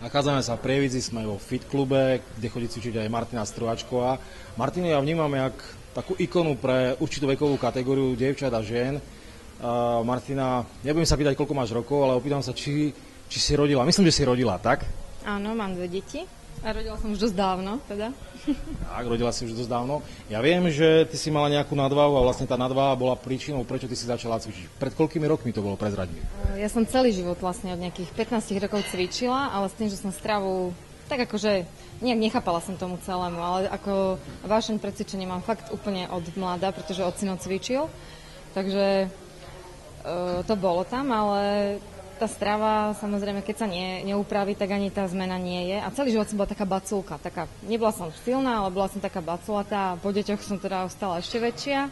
Nachádzame sa v Prievidzi, sme vo fit klube, kde chodí cvičiť aj Martina Struhačková. Martinu ja vnímam jak takú ikonu pre určitú vekovú kategóriu dievčat a žien. Martina, nebudem sa pýtať, koľko máš rokov, ale opýtam sa, či si rodila. Myslím, že si rodila, tak? Áno, mám 2 deti a rodila som už dosť dávno, teda. Tak, rodila si už dosť dávno. Ja viem, že ty si mala nejakú nadváhu a vlastne tá nadváha bola príčinou, prečo ty si začala cvičiť. Pred koľkými rokmi to bolo, prezraď mi? Ja som celý život vlastne od nejakých 15 rokov cvičila, ale s tým, že som stravu tak akože nejak nechápala som tomu celému, ale ako vášeň pre cvičenie mám fakt úplne od mladá, pretože ocino cvičil, takže to bolo tam, ale tá strava, samozrejme, keď sa neupraví, tak ani tá zmena nie je. A celý život som bola taká baculka. Nebola som silná, ale bola som taká baculatá. Po deťoch som teda ostala ešte väčšia.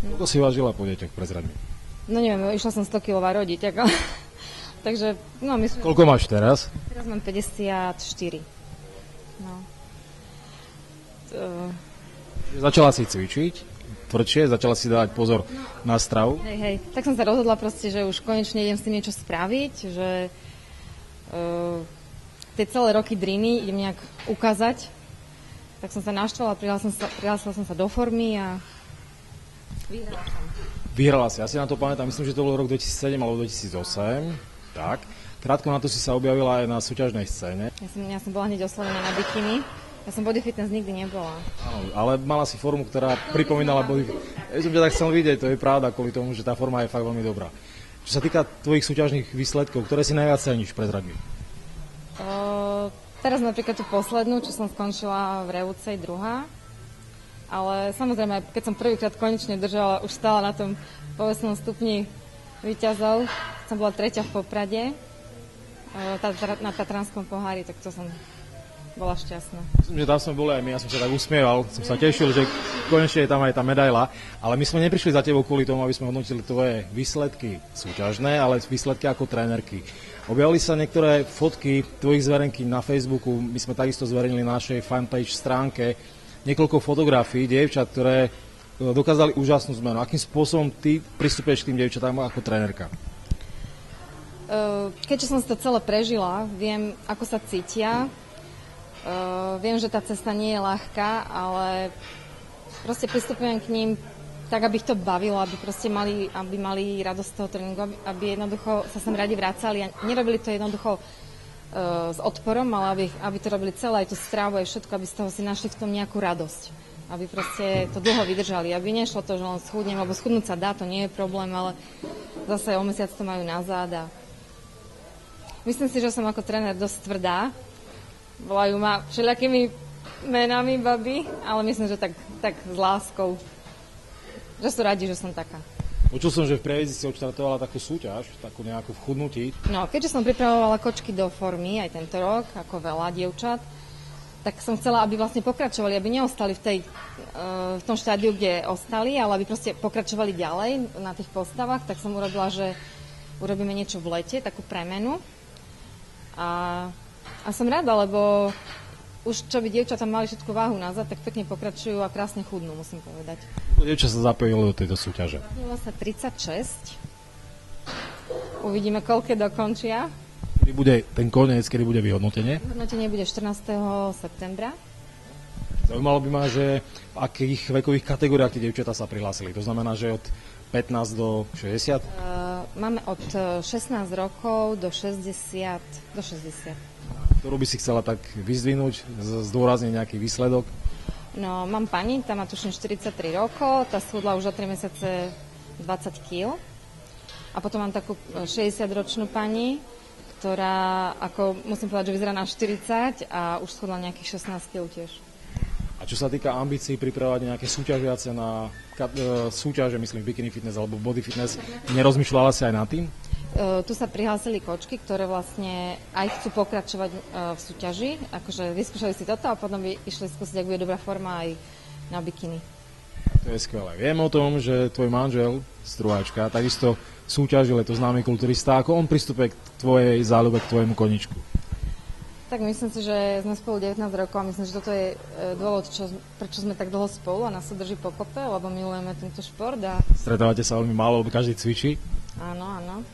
Koľko si vážila po deťoch, prezraď mi? No neviem, išla som 100 kg rodiť. Takže, no myslím... Koľko máš teraz? Teraz mám 54. No. Začala si cvičiť? Tvrdšie, začala si dávať pozor na stravu. Hej, tak som sa rozhodla proste, že už konečne idem s tým niečo spraviť, že tie celé roky driny idem nejak ukázať. Tak som sa naštvala, prihlásila som sa do formy a vyhrala som. Vyhrala si, ja si na to pamätám, myslím, že to bol rok 2007 alebo 2008. Tak. Krátko na to si sa objavila aj na súťažnej scéne. Ja som bola hneď oslovená na bikini. Ja som body fitness nikdy nebola. Áno, ale mala si formu, ktorá pripomínala body fitness. Ja som ťa tak chcel vidieť, to je pravda, kvôli tomu, že tá forma je fakt veľmi dobrá. Čo sa týka tvojich súťažných výsledkov, ktoré si najviac ceníš, prezraď mi? Teraz napríklad tú poslednú, čo som skončila v Revúcej, druhá. Ale samozrejme, keď som prvýkrát konečne držala, už stála na tom povestnom stupni víťazov, som bola tretia v Poprade na Tatranskom pohári, tak to som bola šťastná. Myslím, že tam sme boli aj my, ja som sa tak usmieval, som sa tešil, že konečne je tam aj tá medaila, ale my sme neprišli za tebou kvôli tomu, aby sme hodnotili tvoje výsledky súťažné, ale výsledky ako trénerky. Objavili sa niektoré fotky tvojich zverenky na Facebooku, my sme takisto zverejnili na našej fanpage stránke niekoľko fotografií dievčat, ktoré dokázali úžasnú zmenu. Akým spôsobom ty pristupuješ k tým dievčatám ako trénerka? Keďže som si to celé prežila, viem, ako sa cítia. Viem, že tá cesta nie je ľahká, ale proste pristupujem k ním tak, aby ich to bavilo, aby mali radosť z toho tréningu, aby jednoducho sa sem radi vracali a nerobili to jednoducho s odporom, ale aby to robili celé, aj tú strávu, aj všetko, aby z toho si našli v tom nejakú radosť. Aby proste to dlho vydržali, aby nešlo to, že len schudnem, alebo schudnúť sa dá, to nie je problém, ale zase o mesiac to majú nazad a myslím si, že som ako tréner dosť tvrdá. Volajú ma všelijakými menami baby, ale myslím, že tak s láskou. Že sú radi, že som taká. Počul som, že v Prievidzi si odštartovala takú súťaž, takú nejakú v chudnutí. No, keďže som pripravovala kočky do formy aj tento rok, ako veľa dievčat, tak som chcela, aby vlastne pokračovali, aby neostali v tom štádiu, kde ostali, ale aby proste pokračovali ďalej na tých postavách, tak som urobila, že urobíme niečo v lete, takú premenu. A som rada, lebo už čo by dievčatá mali všetku váhu nazad, tak pekne pokračujú a krásne chudnú, musím povedať. Dievča sa zapojilo do tejto súťaže. Zapojilo sa 36. Uvidíme, koľké dokončia. Kedy bude ten koniec, kedy bude vyhodnotenie? Vyhodnotenie bude 14. septembra. Zaujímalo by ma, že v akých vekových kategóriách tie dievčatá sa prihlásili. To znamená, že od 15 do 60? Máme od 16 rokov do 60. Ktorú by si chcela tak vyzdvihnúť, zdôrazniť nejaký výsledok? No, mám pani, tá má tuším 43 rokov, tá schudla už za 3 mesiace 20 kg. A potom mám takú 60-ročnú pani, ktorá, ako musím povedať, že vyzerá na 40 a už schudla nejakých 16 kg tiež. A čo sa týka ambícií pripravovať nejaké súťažiace na súťaže, myslím bikini fitness alebo body fitness, nerozmýšľala si aj nad tým? Tu sa prihlásili kočky, ktoré vlastne aj chcú pokračovať v súťaži. Akože vyskúšali si toto a potom by išli skúsiť, ak bude dobrá forma aj na bikini. To je skvelé. Viem o tom, že tvoj manžel, Struhačka, takisto súťažil, je to známy kulturista. Ako on pristupuje k tvojej záľube, k tvojemu koničku? Tak myslím si, že sme spolu 19 rokov a myslím, že toto je dôvod, prečo sme tak dlho spolu a nás sa drží pokope, lebo milujeme tento šport. Stretávate sa veľmi málo, lebo každý cvičí? Áno, áno.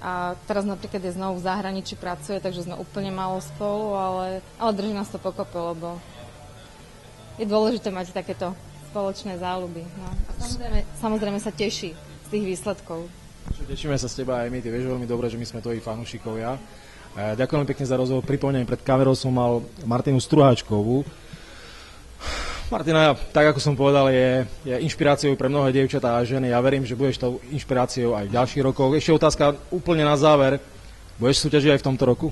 A teraz napríklad je znovu v zahraničí pracuje, takže sme úplne málo spolu, ale drží nás to pokope, lebo je dôležité mať takéto spoločné záľuby. No. A samozrejme sa teší z tých výsledkov. Tešíme sa z teba aj my, ty vieš veľmi dobre, že my sme tvoji fanúšikovia. Ďakujem pekne za rozhovor. Pripomínam, pred kamerou som mal Martinu Struháčkovú. Martina, tak ako som povedal, je inšpiráciou pre mnohé dievčatá a ženy. Ja verím, že budeš tou inšpiráciou aj v ďalších rokoch. Ešte otázka úplne na záver. Budeš súťažiť aj v tomto roku?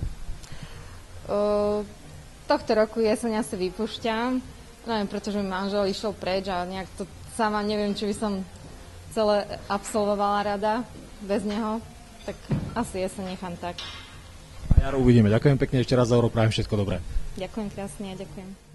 Tohto roku jeseň asi vypúšťam. Neviem, pretože mi manžel išiel preč a nejak to sama neviem, či by som celé absolvovala rada bez neho. Tak asi jeseň nechám tak. A jar uvidíme. Ďakujem pekne ešte raz za rozhovor, prajem všetko dobré. Ďakujem krásne a ďakujem.